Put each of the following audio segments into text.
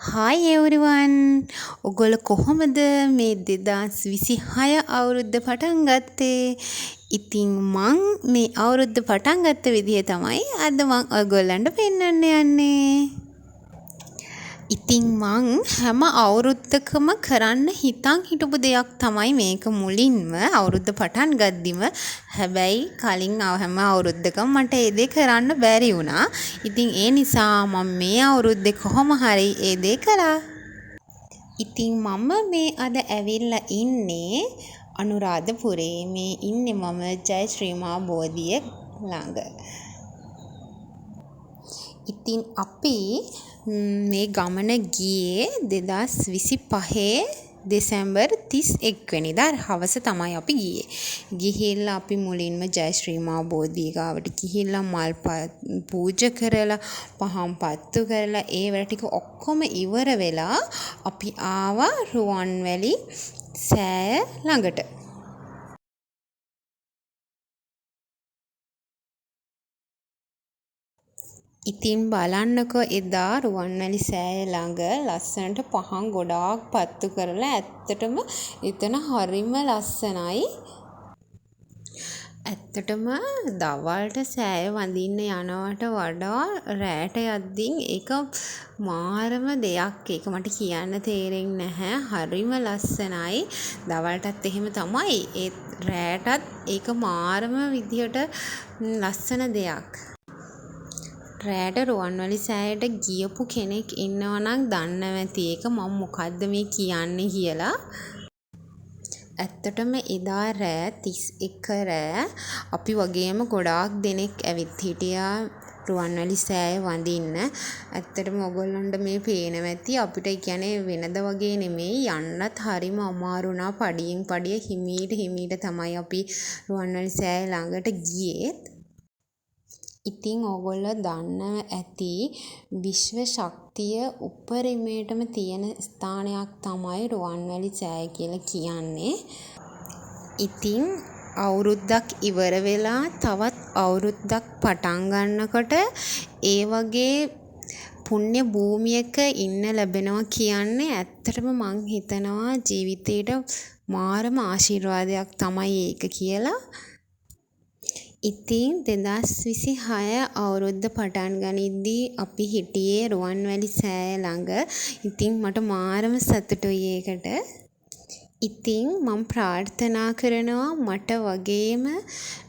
Hi everyone. ඔගොල්ලෝ කොහොමද මේ 2026 අවුරුද්ද පටන් ගත්තේ? ඉතින් මං මේ අවුරුද්ද පටන් ගත්ත විදිහ තමයි අද මං ඔයගොල්ලන්ට පෙන්වන්න යන්නේ. ඉතින් මං හැම අවුරුද්දකම කරන්න හිතන් හිටපු දෙයක් තමයි මේක මුලින්ම අවුරුද්ද පටන් ගද්දිම. හැබැයි කලින් හැම අවුරුද්දකම මට ඒ දේ කරන්න බැරි වුණා. ඉතින් ඒ නිසා මම මේ අවුරුද්දේ කොහොම හරි ඒ දේ කළා. ඉතින් මම මේ අද ඇවිල්ලා ඉන්නේ අනුරාධපුරේ. මේ ඉන්නේ මම ජයශ්‍රී මා බෝධිය ළඟ. ඉතින් අපි මේ ගමන ගියේ 2025 දෙසැම්බර් 31 වෙනිදා හවස තමයි අපි ගියේ. ගිහිල්ලා අපි මුලින්ම ජයශ්‍රී මා බෝධිය ගාවට ගිහිල්ලා මල් පූජා කරලා පහන් පත්තු කරලා ඒ වැඩ ටික ඔක්කොම ඉවර වෙලා අපි ආවා රුවන්වැලි සෑය ළඟට. ඉතින් බලන්නකෝ එදා රුවන්වැලි සෑය ළඟ ලස්සනට පහන් ගොඩාක් පත්තු කරලා ඇත්තටම එතන හරිම ලස්සනයි. ඇත්තටම දවල්ට සෑය වඳින්න යනවට වඩා රෑට යද්දී ඒක මාරම දෙයක්. ඒක මට කියන්න තේරෙන්නේ නැහැ. හරිම ලස්සනයි. දවල්ටත් එහෙම තමයි. ඒ රෑටත් ඒක මාරම විදියට ලස්සන දෙයක්. රෑට රුවන්වැලි සෑයට ගියපු කෙනෙක් ඉන්නවා නම් දන්නවා ඇති ඒක මම මොකද්ද මේ කියන්නේ කියලා. ඇත්තටම එදා රෑ 31 රෑ අපි වගේම ගොඩාක් දෙනෙක් ඇවිත් හිටියා රුවන්වැලි සෑය වඳින්න. ඇත්තටම ඔයගොල්ලන්ට මේ පේනවා ඇති අපිට කියන්නේ වෙනද වගේ නෙමෙයි යන්නත් හරිම අමාරු වුණා. පඩියෙන් පඩිය හිමීට තමයි අපි රුවන්වැලි සෑය ළඟට ගියේ. ඉතින් ඕගොල්ලෝ දන්නව ඇති විශ්ව ශක්තිය උපරිමයටම තියෙන ස්ථානයක් තමයි රුවන්වැලි සෑය කියලා කියන්නේ. ඉතින් අවුරුද්දක් ඉවර වෙලා තවත් අවුරුද්දක් පටන් ගන්නකොට ඒ වගේ පුණ්‍ය භූමියක ඉන්න ලැබෙනවා කියන්නේ ඇත්තටම මං හිතනවා ජීවිතේට මාරම ආශිර්වාදයක් තමයි ඒක කියලා. ඉතින් 2026 අවුරුද්ද පටන් ගනිද්දී අපි හිටියේ රුවන්වැලි සෑය ළඟ. ඉතින් මට මාරම සතුටුයි ඒකට. ඉතින් මම ප්‍රාර්ථනා කරනවා මට වගේම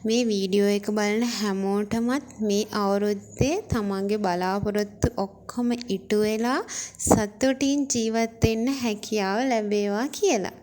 මේ වීඩියෝ එක බලන හැමෝටමත් මේ අවුරුද්දේ තමන්ගේ බලාපොරොත්තු ඔක්කොම ඉටු වෙලා සතුටින් ජීවත් වෙන්න හැකියාව ලැබේවා කියලා.